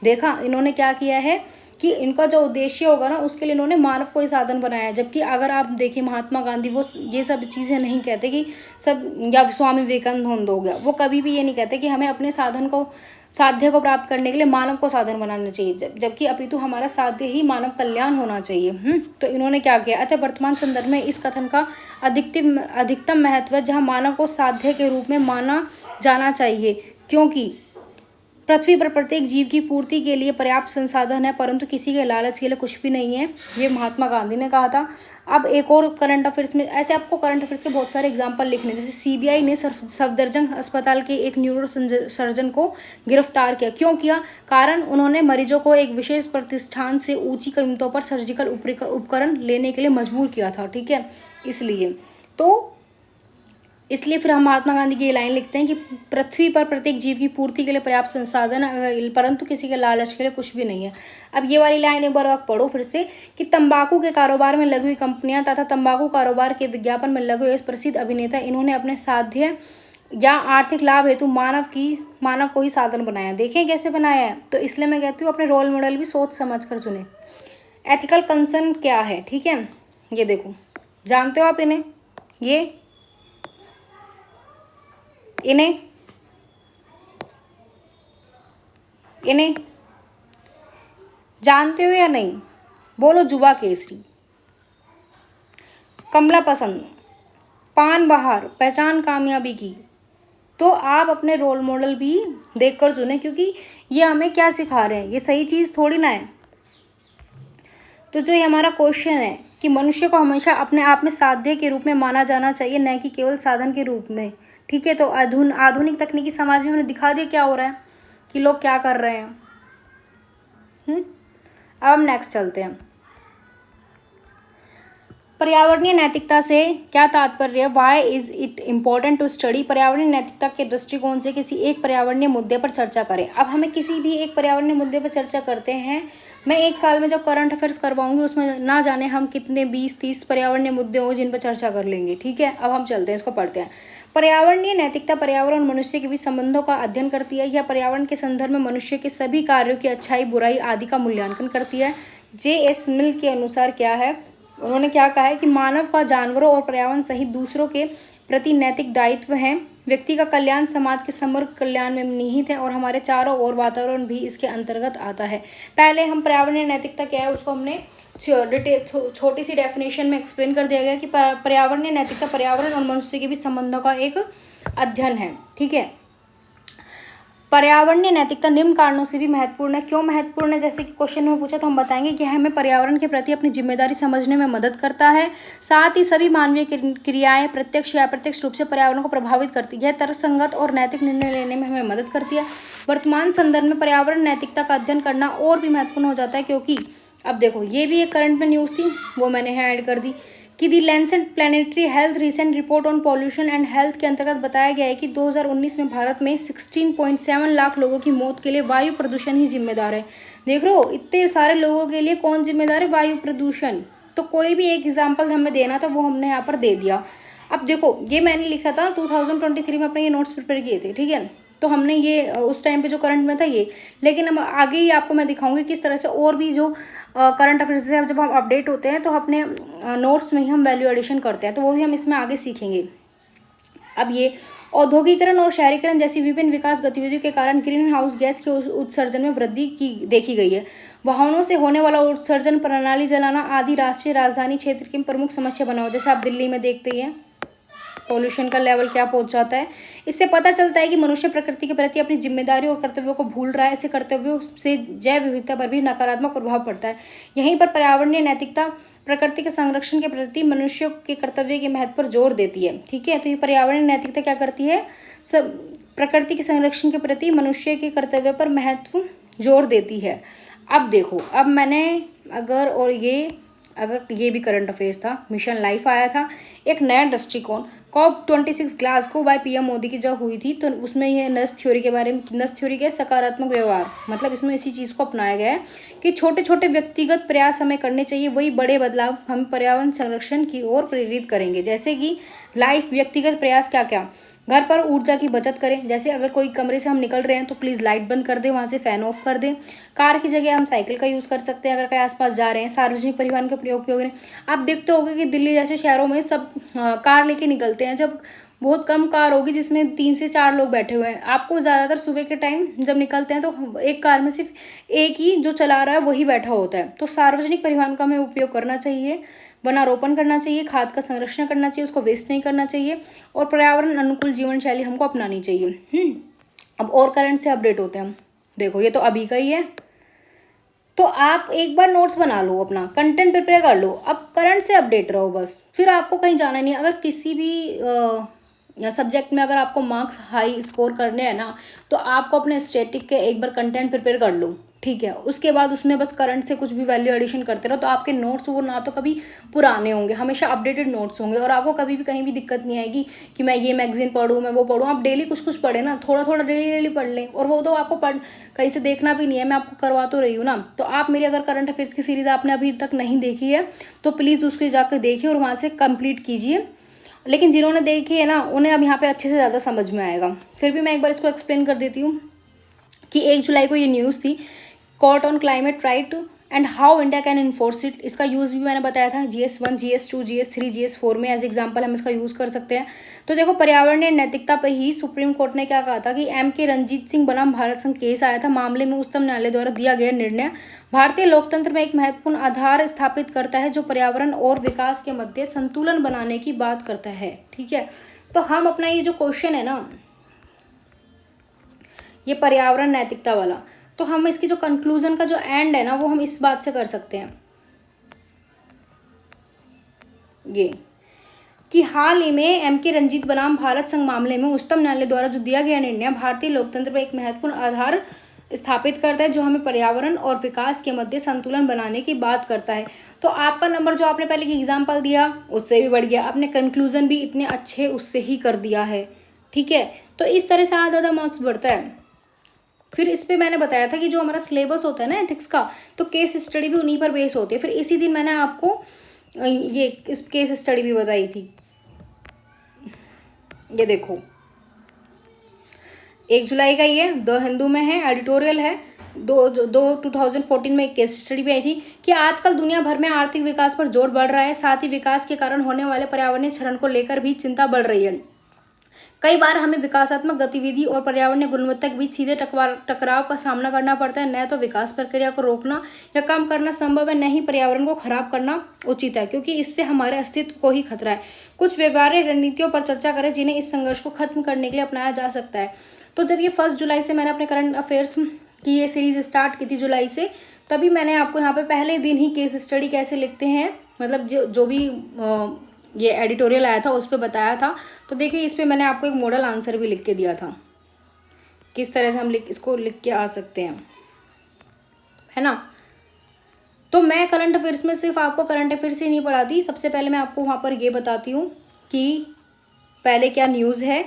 देखा, इन्होंने क्या किया है कि इनका जो उद्देश्य होगा ना उसके लिए इन्होंने मानव को ही साधन बनाया है। जबकि अगर आप देखिए महात्मा गांधी, वो ये सब चीज़ें नहीं कहते कि सब, या स्वामी विवेकानंद हो गया, वो कभी भी ये नहीं कहते कि हमें अपने साध्य को प्राप्त करने के लिए मानव को साधन बनाना चाहिए, जबकि अपितु हमारा साध्य ही मानव कल्याण होना चाहिए। तो इन्होंने क्या किया, अतः वर्तमान संदर्भ में इस कथन का अधिकतम महत्व है जहाँ मानव को साध्य के रूप में माना जाना चाहिए, क्योंकि पृथ्वी पर प्रत्येक जीव की पूर्ति के लिए पर्याप्त संसाधन है, परंतु किसी के लालच के लिए कुछ भी नहीं है। ये महात्मा गांधी ने कहा था। अब एक और करंट अफेयर्स में, ऐसे आपको करंट अफेयर्स के बहुत सारे एग्जांपल लिखने, जैसे सीबीआई ने सफदरजंग अस्पताल के एक न्यूरो सर्जन को गिरफ्तार किया। क्यों किया? कारण उन्होंने मरीजों को एक विशेष प्रतिष्ठान से ऊंची कीमतों पर सर्जिकल उपकरण लेने के लिए मजबूर किया था। ठीक है, इसलिए फिर हम महात्मा गांधी की ये लाइन लिखते हैं कि पृथ्वी पर प्रत्येक जीव की पूर्ति के लिए पर्याप्त संसाधन है, परंतु किसी के लालच के लिए कुछ भी नहीं है। अब ये वाली लाइन एक बार आप पढ़ो फिर से कि तंबाकू के कारोबार में लगी हुई कंपनियां तथा तंबाकू कारोबार के विज्ञापन में लगे हुए प्रसिद्ध अभिनेता, इन्होंने अपने साध्य या आर्थिक लाभ हेतु मानव को ही साधन बनाया। देखें कैसे बनाया है। तो इसलिए मैं कहती हूँ अपने रोल मॉडल भी सोच समझ कर चुने। एथिकल कंसर्न क्या है, ठीक है, ये देखो, जानते हो आप इन्हें, ये इन्हें इन्हें जानते हो या नहीं? बोलो। जुबा केसरी, कमला पसंद, पान बहार, पहचान कामयाबी की। तो आप अपने रोल मॉडल भी देखकर चुने, क्योंकि ये हमें क्या सिखा रहे हैं, ये सही चीज़ थोड़ी ना है। तो जो ये हमारा क्वेश्चन है कि मनुष्य को हमेशा अपने आप में साध्य के रूप में माना जाना चाहिए, न कि केवल साधन के रूप में, ठीक है। तो आधुनिक तकनीकी समाज में हमने दिखा दिया क्या हो रहा है, कि लोग क्या कर रहे हैं। अब हम नेक्स्ट चलते हैं। पर्यावरणीय नैतिकता से क्या तात्पर्य? Why is it important to study? पर्यावरणीय नैतिकता के दृष्टिकोण से किसी एक पर्यावरणीय मुद्दे पर चर्चा करें। अब हमें किसी भी एक पर्यावरणीय मुद्दे पर चर्चा करते हैं। मैं एक साल में जब करंट अफेयर्स करवाऊंगी उसमें ना जाने हम कितने 20-30 पर्यावरणीय मुद्दे हों जिन पर चर्चा कर लेंगे, ठीक है। अब हम चलते हैं, इसको पढ़ते हैं। पर्यावरणीय नैतिकता पर्यावरण और मनुष्य के बीच संबंधों का अध्ययन करती है। यह पर्यावरण के संदर्भ में मनुष्य के सभी कार्यों की अच्छाई बुराई आदि का मूल्यांकन करती है। J.S. मिल के अनुसार क्या है, उन्होंने क्या कहा है कि मानव का जानवरों और पर्यावरण सहित दूसरों के प्रति नैतिक दायित्व है। व्यक्ति का कल्याण समाज के समग्र कल्याण में निहित है और हमारे चारों ओर वातावरण भी इसके अंतर्गत आता है। पहले हम पर्यावरणीय नैतिकता क्या है उसको हमने छोटी सी डेफिनेशन में एक्सप्लेन कर दिया गया कि पर्यावरणीय नैतिकता पर्यावरण और मनुष्य के बीच संबंधों का एक अध्ययन है, ठीक है। पर्यावरणीय नैतिकता निम्न कारणों से भी महत्वपूर्ण है। क्यों महत्वपूर्ण है? जैसे कि क्वेश्चन में पूछा तो हम बताएंगे कि हमें पर्यावरण के प्रति अपनी जिम्मेदारी समझने में मदद करता है। साथ ही सभी मानवीय क्रियाएं प्रत्यक्ष या अप्रत्यक्ष रूप से पर्यावरण को प्रभावित करती है। तर्कसंगत और नैतिक निर्णय लेने में हमें मदद करती है। वर्तमान संदर्भ में पर्यावरण नैतिकता का अध्ययन करना और भी महत्वपूर्ण हो जाता है, क्योंकि अब देखो ये भी एक करंट में न्यूज़ थी, वो मैंने यहाँ ऐड कर दी कि the Lancet planetary health recent report on pollution and health के अंतर्गत बताया गया है कि 2019 में भारत में 16.7 लाख लोगों की मौत के लिए वायु प्रदूषण ही जिम्मेदार है। देख रहे हो, इतने सारे लोगों के लिए कौन जिम्मेदार है? वायु प्रदूषण। तो कोई भी एक एग्जाम्पल हमें देना था, वो हमने यहाँ पर दे दिया। अब देखो ये मैंने लिखा था 2023 में अपने ये नोट्स प्रिपेयर किए थे, ठीक है। तो हमने ये उस टाइम पे जो करंट में था ये, लेकिन अब आगे ही आपको मैं दिखाऊंगी किस तरह से और भी जो करंट अफेयर्स से जब हम अपडेट होते हैं तो अपने नोट्स में ही हम वैल्यू एडिशन करते हैं, तो वो भी हम इसमें आगे सीखेंगे। अब ये औद्योगिकरण और शहरीकरण जैसी विभिन्न विकास गतिविधियों के कारण ग्रीन हाउस गैस के उत्सर्जन में वृद्धि की देखी गई है। वाहनों से होने वाला उत्सर्जन, प्रणाली जलाना आदि राष्ट्रीय राजधानी क्षेत्र की प्रमुख समस्या बना हो। जैसे आप दिल्ली में देखते ही हैं पॉल्यूशन का लेवल क्या पहुंच जाता है। इससे पता चलता है कि मनुष्य प्रकृति के प्रति अपनी जिम्मेदारी और कर्तव्यों को भूल रहा है। ऐसे कर्तव्यों से जैव विविधता पर भी नकारात्मक प्रभाव पड़ता है। यहीं पर पर्यावरणीय नैतिकता प्रकृति के संरक्षण के प्रति मनुष्य के कर्तव्य के महत्व पर जोर देती है, ठीक है। तो ये पर्यावरणीय नैतिकता क्या करती है? सब प्रकृति के संरक्षण के प्रति मनुष्य के कर्तव्य पर महत्व जोर देती है। अब देखो, अब मैंने अगर ये भी करंट अफेयर्स था, मिशन लाइफ आया था, एक नया दृष्टिकोण COP26 Glasgow bye PM Modi की जब हुई थी तो उसमें ये नस थ्योरी के बारे में, नस थ्योरी के सकारात्मक व्यवहार, मतलब इसमें इसी चीज़ को अपनाया गया है कि छोटे छोटे व्यक्तिगत प्रयास हमें करने चाहिए, वही बड़े बदलाव हम पर्यावरण संरक्षण की ओर प्रेरित करेंगे। जैसे कि लाइफ व्यक्तिगत प्रयास क्या क्या, घर पर ऊर्जा की बचत करें। जैसे अगर कोई कमरे से हम निकल रहे हैं तो प्लीज़ लाइट बंद कर दें, वहाँ से फ़ैन ऑफ कर दें। कार की जगह हम साइकिल का यूज़ कर सकते हैं अगर कहीं आसपास जा रहे हैं। सार्वजनिक परिवहन का प्रयोग करें। आप देखते होंगे कि दिल्ली जैसे शहरों में सब कार लेके निकलते हैं, जब बहुत कम कार होगी जिसमें 3 से 4 लोग बैठे हुए हैं। आपको ज़्यादातर सुबह के टाइम जब निकलते हैं तो एक कार में सिर्फ एक ही जो चला रहा है वही बैठा होता है। तो सार्वजनिक परिवहन का हमें उपयोग करना चाहिए, वनारोपण करना चाहिए, खाद का संरक्षण करना चाहिए, उसको वेस्ट नहीं करना चाहिए और पर्यावरण अनुकूल जीवन शैली हमको अपनानी चाहिए। अब और करंट से अपडेट होते हैं हम। देखो ये तो अभी का ही है, तो आप एक बार नोट्स बना लो, अपना कंटेंट प्रिपेयर कर लो, अब करंट से अपडेट रहो बस, फिर आपको कहीं जाना नहीं। अगर किसी भी सब्जेक्ट में अगर आपको मार्क्स हाई स्कोर करने हैं ना, तो आपको अपने स्टैटिक के एक बार कंटेंट प्रिपेयर कर लो, ठीक है। उसके बाद उसमें बस करंट से कुछ भी वैल्यू एडिशन करते रहो, तो आपके नोट्स वो ना तो कभी पुराने होंगे, हमेशा अपडेटेड नोट्स होंगे और आपको कभी भी कहीं भी दिक्कत नहीं आएगी कि मैं ये मैगजीन पढ़ूँ, मैं वो पढ़ूँ। आप डेली कुछ कुछ पढ़े ना, थोड़ा थोड़ा डेली पढ़ लें, और वो तो आपको कहीं से देखना भी नहीं है, मैं आपको करवा तो रही हूँ ना। तो आप मेरी अगर करंट अफेयर्स की सीरीज़ आपने अभी तक नहीं देखी है तो प्लीज़ उसको जाकर देखिए और वहाँ से कंप्लीट कीजिए। लेकिन जिन्होंने देखी है ना उन्हें अब यहाँ पे अच्छे से ज़्यादा समझ में आएगा। फिर भी मैं एक बार इसको एक्सप्लेन कर देती हूँ कि 1 जुलाई को ये न्यूज़ थी, court on climate right and how India can enforce it. इसका यूज़ भी मैंने बताया था GS1, GS2, GS3, GS4 में एज एग्जाम्पल हम इसका यूज़ कर सकते हैं। तो देखो, पर्यावरणीय नैतिकता पर ही सुप्रीम कोर्ट ने क्या कहा था कि MK रंजीत सिंह बनाम भारत संघ केस आया था। मामले में उच्चतम न्यायालय द्वारा दिया गया निर्णय भारतीय लोकतंत्र में एक महत्वपूर्ण आधार स्थापित करता है जो पर्यावरण और विकास के मध्य संतुलन बनाने की बात करता है। ठीक है, तो हम अपना ये जो क्वेश्चन है ना, ये पर्यावरण नैतिकता वाला, तो हम इसकी जो कंक्लूजन का जो एंड है ना वो हम इस बात से कर सकते हैं, ये कि हाल ही में MK रंजीत बनाम भारत संघ मामले में उच्चतम न्यायालय द्वारा जो दिया गया निर्णय भारतीय लोकतंत्र पर एक महत्वपूर्ण आधार स्थापित करता है जो हमें पर्यावरण और विकास के मध्य संतुलन बनाने की बात करता है। तो आपका नंबर जो आपने पहले की एग्जाम्पल दिया उससे भी बढ़ गया, आपने कंक्लूजन भी इतने अच्छे उससे ही कर दिया है। ठीक है, तो इस तरह से आधा मार्क्स बढ़ता है। फिर इस पे मैंने बताया था कि जो हमारा सिलेबस होता है ना एथिक्स का, तो केस स्टडी भी उन्हीं पर बेस होती है। फिर इसी दिन मैंने आपको ये इस केस स्टडी भी बताई थी। ये देखो 1 जुलाई का, ये द हिंदू में है, एडिटोरियल है। 2014 में एक केस स्टडी भी आई थी कि आजकल दुनिया भर में आर्थिक विकास पर जोर बढ़ रहा है, साथ ही विकास के कारण होने वाले पर्यावरणीय क्षरण को लेकर भी चिंता बढ़ रही है। कई बार हमें विकासात्मक गतिविधि और पर्यावरणीय गुणवत्ता के बीच सीधे टकराव का सामना करना पड़ता है। न तो विकास प्रक्रिया को रोकना या कम करना संभव है, न ही पर्यावरण को खराब करना उचित है, क्योंकि इससे हमारे अस्तित्व को ही खतरा है। कुछ व्यवहारिक रणनीतियों पर चर्चा करें जिन्हें इस संघर्ष को खत्म करने के लिए अपनाया जा सकता है। तो जब ये 1 जुलाई से मैंने अपने करंट अफेयर्स की ये सीरीज स्टार्ट की थी जुलाई से, तभी मैंने आपको यहाँ पे पहले दिन ही केस स्टडी कैसे लिखते हैं, मतलब जो भी ये एडिटोरियल आया था उस पर बताया था। तो देखिए, इस पे मैंने आपको एक मॉडल आंसर भी लिख के दिया था, किस तरह से हम इसको लिख के आ सकते हैं, है ना। तो मैं करंट अफेयर्स में सिर्फ आपको करंट अफेयर्स ही नहीं पढ़ाती, सबसे पहले मैं आपको वहाँ पर ये बताती हूँ कि पहले क्या न्यूज़ है,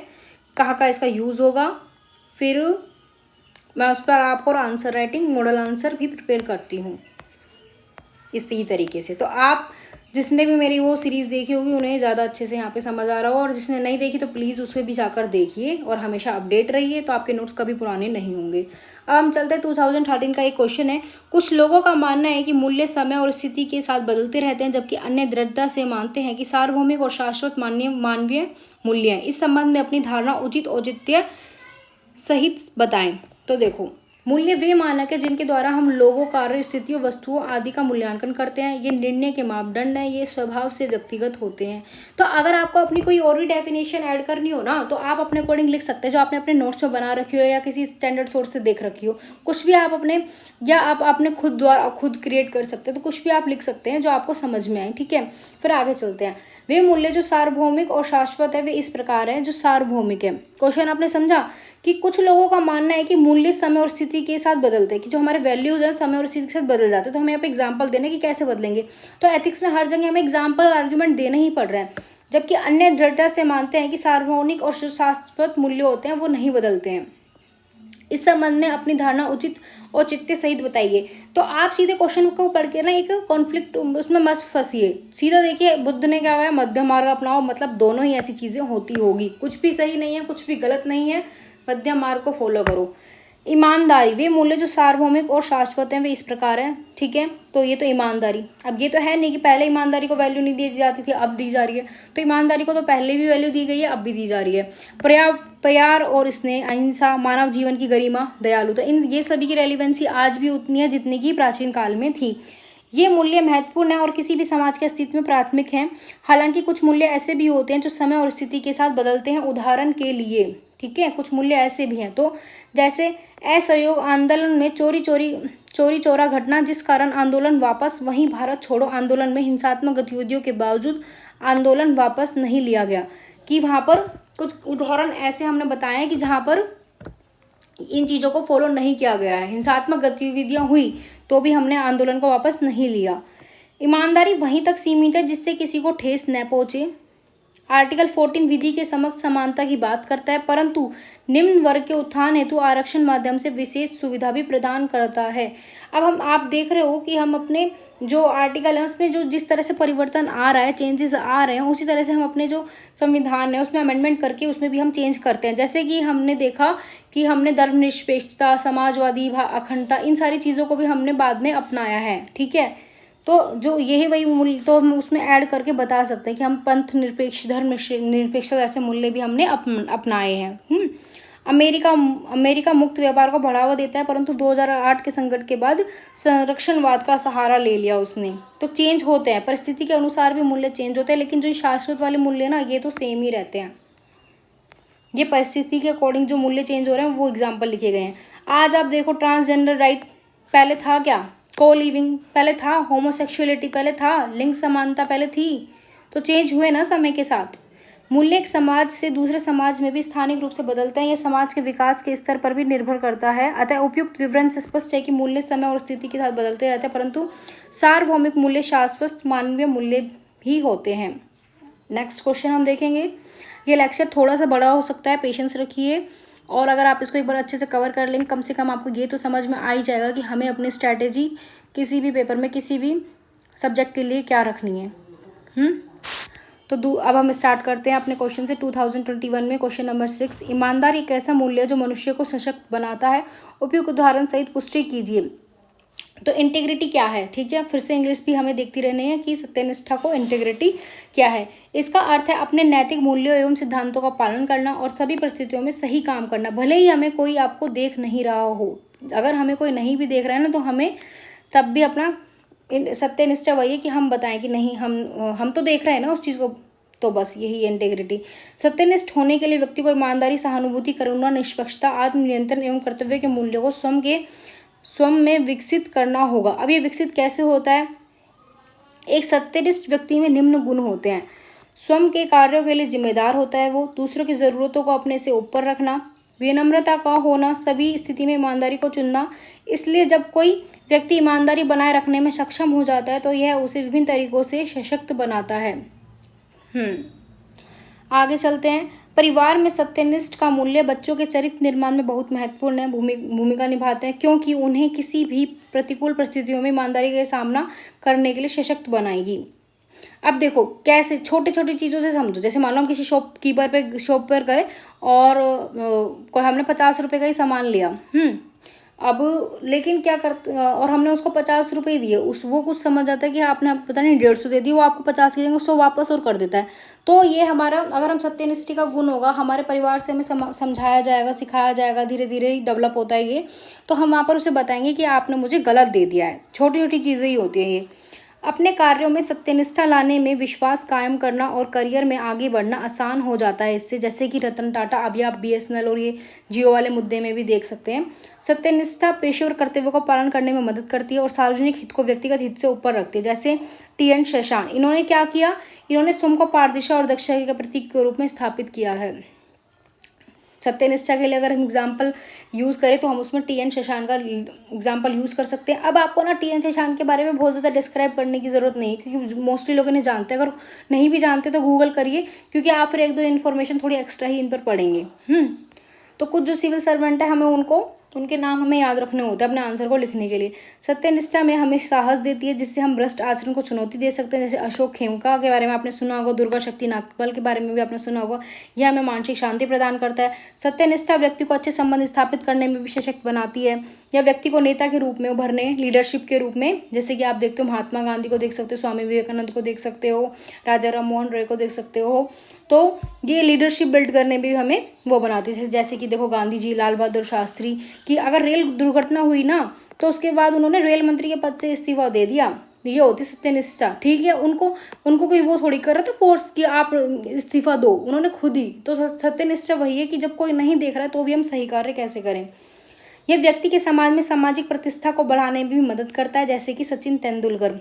कहाँ का इसका यूज़ होगा, फिर मैं उस पर आपको आंसर राइटिंग मॉडल आंसर भी प्रिपेयर करती हूँ इसी तरीके से। तो आप जिसने भी मेरी वो सीरीज़ देखी होगी उन्हें ज़्यादा अच्छे से यहाँ पे समझ आ रहा हो, और जिसने नहीं देखी तो प्लीज़ उसमें भी जाकर देखिए और हमेशा अपडेट रहिए, तो आपके नोट्स कभी पुराने नहीं होंगे। अब हम चलते हैं 2013 का एक क्वेश्चन है। कुछ लोगों का मानना है कि मूल्य समय और स्थिति के साथ बदलते रहते हैं, जबकि अन्य दृढ़ता से मानते हैं कि सार्वभौमिक और शाश्वत मानवीय मूल्य हैं। इस संबंध में अपनी धारणा उचित औचित्य सहित बताएं। तो देखो, मूल्य वे मानक है जिनके द्वारा हम लोगों, कार्य, स्थितियों, वस्तुओं आदि का मूल्यांकन करते हैं। ये निर्णय के मापदंड हैं, ये स्वभाव से व्यक्तिगत होते हैं। तो अगर आपको अपनी कोई और भी डेफिनेशन ऐड करनी हो ना, तो आप अपने अकॉर्डिंग लिख सकते हैं, जो आपने अपने नोट्स में बना रखी हो या किसी स्टैंडर्ड सोर्स से देख रखी हो, कुछ भी आप अपने, या आप अपने खुद क्रिएट कर सकते हैं। तो कुछ भी आप लिख सकते हैं जो आपको समझ में आए। ठीक है, फिर आगे चलते हैं। वे मूल्य जो सार्वभौमिक और शाश्वत है वे इस प्रकार है। जो सार्वभौमिक है, क्वेश्चन आपने समझा कि कुछ लोगों का मानना है कि मूल्य समय और स्थिति के साथ बदलते हैं, कि जो हमारे वैल्यूज हैं समय और स्थिति के साथ बदल जाते हैं। तो हमें यहाँ पे एग्जाम्पल देने कि कैसे बदलेंगे। तो एथिक्स में हर जगह हमें एग्जाम्पल आर्ग्यूमेंट देने ही पड़ रहा है। जबकि अन्य दृढ़ता से मानते हैं कि सार्वभौमिक और शाश्वत मूल्य होते हैं वो नहीं बदलते हैं। इस संबंध में अपनी धारणा उचित औचित्य सहित बताइए। तो आप सीधे क्वेश्चन को पढ़ के ना एक कॉन्फ्लिक्ट उसमें मत फंसिए, सीधा देखिए बुद्ध ने क्या कहा, मध्यम मार्ग अपनाओ। मतलब दोनों ही ऐसी चीज़ें होती होगी, कुछ भी सही नहीं है कुछ भी गलत नहीं है, मध्यम मार्ग को फॉलो करो। ईमानदारी, वे मूल्य जो सार्वभौमिक और शाश्वत हैं वे इस प्रकार हैं। ठीक है, तो ये तो ईमानदारी, अब ये तो है नहीं कि पहले ईमानदारी को वैल्यू नहीं दी जाती थी अब दी जा रही है, तो ईमानदारी को तो पहले भी वैल्यू दी गई है अब भी दी जा रही है। प्यार और स्नेह, अहिंसा, मानव जीवन की गरिमा, दयालुता, इन ये सभी की रेलिवेंसी आज भी उतनी है जितनी की प्राचीन काल में थी। ये मूल्य महत्वपूर्ण है और किसी भी समाज के अस्तित्व में प्राथमिक हैं। हालांकि कुछ मूल्य ऐसे भी होते हैं जो समय और स्थिति के साथ बदलते हैं। उदाहरण के लिए, ठीक है, कुछ मूल्य ऐसे भी हैं, तो जैसे असहयोग आंदोलन में चोरी चोरा घटना, जिस कारण आंदोलन वापस, वहीं भारत छोड़ो आंदोलन में हिंसात्मक गतिविधियों के बावजूद आंदोलन वापस नहीं लिया गया। कि वहाँ पर कुछ उदाहरण ऐसे हमने बताए हैं कि जहाँ पर इन चीज़ों को फॉलो नहीं किया गया है, हिंसात्मक गतिविधियाँ हुई तो भी हमने आंदोलन को वापस नहीं लिया। ईमानदारी वहीं तक सीमित है जिससे किसी को ठेस न पहुँचे। आर्टिकल 14 विधि के समक्ष समानता की बात करता है, परंतु निम्न वर्ग के उत्थान हेतु आरक्षण माध्यम से विशेष सुविधा भी प्रदान करता है। अब आप देख रहे हो कि हम अपने जो आर्टिकल है उसमें जो जिस तरह से परिवर्तन आ रहा है, चेंजेस आ रहे हैं, उसी तरह से हम अपने जो संविधान है उसमें अमेंडमेंट करके उसमें भी हम चेंज करते हैं। जैसे कि हमने देखा कि हमने धर्मनिरपेक्षता, समाजवादी, अखंडता, इन सारी चीज़ों को भी हमने बाद में अपनाया है। ठीक है, तो जो यही वही मूल्य तो हम उसमें ऐड करके बता सकते हैं कि हम पंथ निरपेक्ष, धर्म निरपेक्षता जैसे मूल्य भी हमने अपनाए हैं। अमेरिका मुक्त व्यापार को बढ़ावा देता है, परंतु 2008 के संकट के बाद संरक्षणवाद का सहारा ले लिया उसने। तो चेंज होते हैं, परिस्थिति के अनुसार भी मूल्य चेंज होते हैं, लेकिन जो शाश्वत वाले मूल्य ना ये तो सेम ही रहते हैं। ये परिस्थिति के अकॉर्डिंग जो मूल्य चेंज हो रहे हैं वो एग्जाम्पल लिखे गए हैं। आज आप देखो, ट्रांसजेंडर राइट पहले था क्या? को लिविंग पहले था, होमोसेक्सुअलिटी पहले था, लिंग समानता पहले थी, तो चेंज हुए ना समय के साथ। मूल्य एक समाज से दूसरे समाज में भी स्थानिक रूप से बदलते हैं, यह समाज के विकास के स्तर पर भी निर्भर करता है। अतः उपयुक्त विवरण से स्पष्ट है कि मूल्य समय और स्थिति के साथ बदलते रहते हैं, परंतु सार्वभौमिक मूल्य शाश्वत मानवीय मूल्य भी होते हैं। नेक्स्ट क्वेश्चन हम देखेंगे। ये लेक्चर थोड़ा सा बड़ा हो सकता है, पेशेंस रखिए, और अगर आप इसको एक बार अच्छे से कवर कर लेंगे, कम से कम आपको ये तो समझ में आ ही जाएगा कि हमें अपनी स्ट्रैटेजी किसी भी पेपर में किसी भी सब्जेक्ट के लिए क्या रखनी है। तो अब हम स्टार्ट करते हैं अपने क्वेश्चन से। 2021 में क्वेश्चन नंबर 6, ईमानदारी एक ऐसा मूल्य है जो मनुष्य को सशक्त बनाता है। उपयुक्त उदाहरण सहित पुष्टि कीजिए। तो इंटीग्रिटी क्या है? ठीक है, फिर से इंग्लिश भी हमें देखती रहनी है कि सत्यनिष्ठा को इंटीग्रिटी क्या है। इसका अर्थ है अपने नैतिक मूल्यों एवं सिद्धांतों का पालन करना और सभी परिस्थितियों में सही काम करना, भले ही हमें कोई आपको देख नहीं रहा हो। अगर हमें कोई नहीं भी देख रहा है ना, तो हमें तब भी अपना सत्यनिष्ठा वही है कि हम बताएं कि नहीं, हम तो देख रहे हैं ना उस चीज़ को। तो बस यही इंटीग्रिटी। सत्यनिष्ठ होने के लिए व्यक्ति को ईमानदारी, सहानुभूति, करुणा, निष्पक्षता, आत्मनियंत्रण एवं कर्तव्य के मूल्यों को स्वयं में विकसित करना होगा। अब ये विकसित कैसे होता है? एक सत्यनिष्ठ व्यक्ति में निम्न गुण होते हैं। स्वयं के कार्यों के लिए जिम्मेदार होता है वो, दूसरों की ज़रूरतों को अपने से ऊपर रखना, विनम्रता का होना, सभी स्थिति में ईमानदारी को चुनना। इसलिए जब कोई व्यक्ति ईमानदारी बनाए रखने में सक्षम हो जाता है तो यह उसे विभिन्न तरीकों से सशक्त बनाता है। आगे चलते हैं। परिवार में सत्यनिष्ठ का मूल्य बच्चों के चरित्र निर्माण में बहुत महत्वपूर्ण है भूमिका निभाते हैं, क्योंकि उन्हें किसी भी प्रतिकूल परिस्थितियों में ईमानदारी का सामना करने के लिए सशक्त बनाएगी। अब देखो कैसे, छोटी छोटी चीज़ों से समझो। जैसे मान लो हम किसी शॉप पर गए और हमने 50 रुपये का ही सामान लिया। अब लेकिन क्या करते, और हमने उसको 50 रुपये दिए, वो कुछ समझ आता है कि आपने पता नहीं 150 दे दिए, वो आपको 50 की देंगे, 100 वापस और कर देता है। तो ये हमारा, अगर हम सत्यनिष्ठा का गुण होगा, हमारे परिवार से हमें समझाया जाएगा, सिखाया जाएगा, धीरे धीरे डेवलप होता है ये, तो हम वहाँ पर उसे बताएंगे कि आपने मुझे गलत दे दिया है। छोटी छोटी चीज़ें ही होती हैं ये। अपने कार्यों में सत्यनिष्ठा लाने में विश्वास कायम करना और करियर में आगे बढ़ना आसान हो जाता है इससे। जैसे कि रतन टाटा, अभी आप BSNL और ये जियो वाले मुद्दे में भी देख सकते हैं। सत्यनिष्ठा पेशेवर कर्तव्यों का पालन करने में मदद करती है और सार्वजनिक हित को व्यक्तिगत हित से ऊपर रखती है। जैसे TN शेषान, इन्होंने क्या किया? इन्होंने स्वयं को पारदर्शिता और दक्षता के प्रतीक के रूप में स्थापित किया है। सत्यनिष्ठा के लिए अगर हम एग्जाम्पल यूज़ करें तो हम उसमें TN शेषान का एग्जाम्पल यूज़ कर सकते हैं। अब आपको ना TN शेषान के बारे में बहुत ज़्यादा डिस्क्राइब करने की ज़रूरत नहीं है, क्योंकि मोस्टली लोग इन्हें जानते हैं। अगर नहीं भी जानते तो गूगल करिए, क्योंकि आप फिर एक दो इन्फॉर्मेशन थोड़ी एक्स्ट्रा ही इन पर पढ़ेंगे। तो कुछ जो सिविल सर्वेंट है, हमें उनके नाम हमें याद रखने होते हैं अपने आंसर को लिखने के लिए। सत्यनिष्ठा में हमें साहस देती है, जिससे हम भ्रष्ट आचरण को चुनौती दे सकते हैं। जैसे अशोक खेमका के बारे में आपने सुना होगा, दुर्गा शक्ति नागपाल के बारे में भी आपने सुना होगा। यह हमें मानसिक शांति प्रदान करता है। सत्यनिष्ठा व्यक्ति को अच्छे संबंध स्थापित करने में भी सशक्त बनाती है। यह व्यक्ति को नेता के रूप में उभरने, लीडरशिप के रूप में, जैसे कि आप देखते हो महात्मा गांधी को देख सकते हो, स्वामी विवेकानंद को देख सकते हो, राजा राम मोहन रॉय को देख सकते हो। तो ये लीडरशिप बिल्ड करने में भी हमें वो बनाती है। जैसे कि देखो गांधी जी, लाल बहादुर शास्त्री की अगर रेल दुर्घटना हुई ना, तो उसके बाद उन्होंने रेल मंत्री के पद से इस्तीफा दे दिया। ये होती सत्यनिष्ठा। ठीक है, उनको कोई वो थोड़ी कर रहा था फोर्स कि आप इस्तीफा दो, उन्होंने खुद ही। तो सत्यनिष्ठा वही है कि जब कोई नहीं देख रहा है तो भी हम सही कार्य कैसे करें। यह व्यक्ति के समाज में सामाजिक प्रतिष्ठा को बढ़ाने में भी मदद करता है। जैसे कि सचिन तेंदुलकर,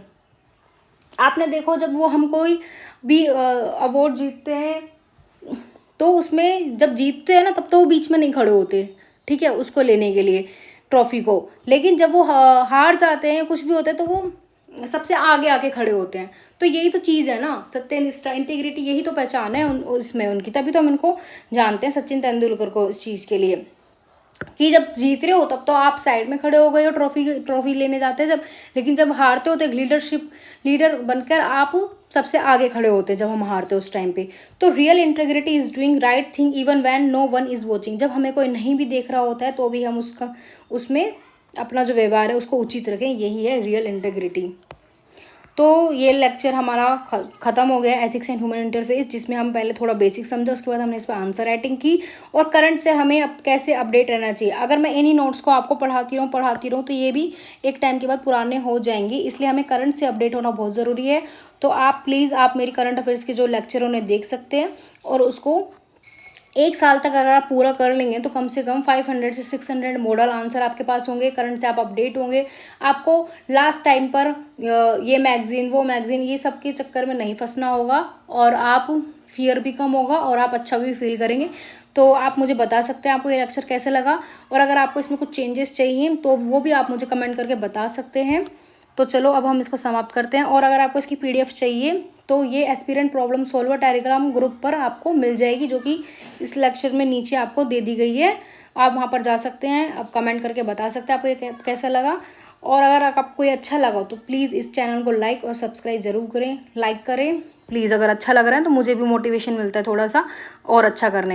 आपने देखो जब वो हम कोई भी अवार्ड जीतते हैं तो उसमें जब जीतते हैं ना, तब तो वो बीच में नहीं खड़े होते, ठीक है, उसको लेने के लिए, ट्रॉफी को। लेकिन जब वो हार जाते हैं, कुछ भी होता है, तो वो सबसे आगे आके खड़े होते हैं। तो यही तो चीज़ है ना, सत्यनिष्ठा, इंटीग्रिटी, यही तो पहचान है इसमें उनकी, तभी तो हम इनको जानते हैं सचिन तेंदुलकर को इस चीज़ के लिए, कि जब जीत रहे हो तब तो आप साइड में खड़े हो गए हो, ट्रॉफी लेने जाते हैं जब, लेकिन जब हारते हो तो एक लीडर बनकर आप सबसे आगे खड़े होते हैं जब हम हारते हो उस टाइम पे। तो real integrity is doing right thing even when no one is watching, जब हमें कोई नहीं भी देख रहा होता है तो भी हम उसमें अपना जो व्यवहार है उसको उचित रखें, यही है रियल इंटेग्रिटी। तो ये लेक्चर हमारा ख़त्म हो गया, एथिक्स एंड ह्यूमन इंटरफेस, जिसमें हम पहले थोड़ा बेसिक समझा, उसके बाद हमने इस पर आंसर राइटिंग की, और करंट से हमें अब कैसे अपडेट रहना चाहिए। अगर मैं इन्हीं नोट्स को आपको पढ़ाती रहूँ तो ये भी एक टाइम के बाद पुराने हो जाएंगे, इसलिए हमें करंट से अपडेट होना बहुत ज़रूरी है। तो आप प्लीज़ आप मेरी करंट अफेयर्स के जो लेक्चर उन्हें देख सकते हैं, और उसको 1 साल तक अगर आप पूरा कर लेंगे तो कम से कम 500 से 600 मॉडल आंसर आपके पास होंगे, करंट से आप अपडेट होंगे। आपको लास्ट टाइम पर ये मैगज़ीन वो मैगज़ीन ये सब के चक्कर में नहीं फंसना होगा, और आप फियर भी कम होगा और आप अच्छा भी फील करेंगे। तो आप मुझे बता सकते हैं आपको ये लेक्चर कैसे लगा, और अगर आपको इसमें कुछ चेंजेस चाहिए तो वो भी आप मुझे कमेंट करके बता सकते हैं। तो चलो अब हम इसको समाप्त करते हैं, और अगर आपको इसकी PDF चाहिए तो ये aspirant problem solver Telegram group पर आपको मिल जाएगी, जो कि इस लेक्चर में नीचे आपको दे दी गई है। आप वहाँ पर जा सकते हैं, आप कमेंट करके बता सकते हैं आपको ये कैसा लगा, और अगर आपको ये अच्छा लगा तो प्लीज़ इस चैनल को लाइक और सब्सक्राइब ज़रूर करें, लाइक करें प्लीज़। अगर अच्छा लग रहा है तो मुझे भी मोटिवेशन मिलता है थोड़ा सा और अच्छा करने।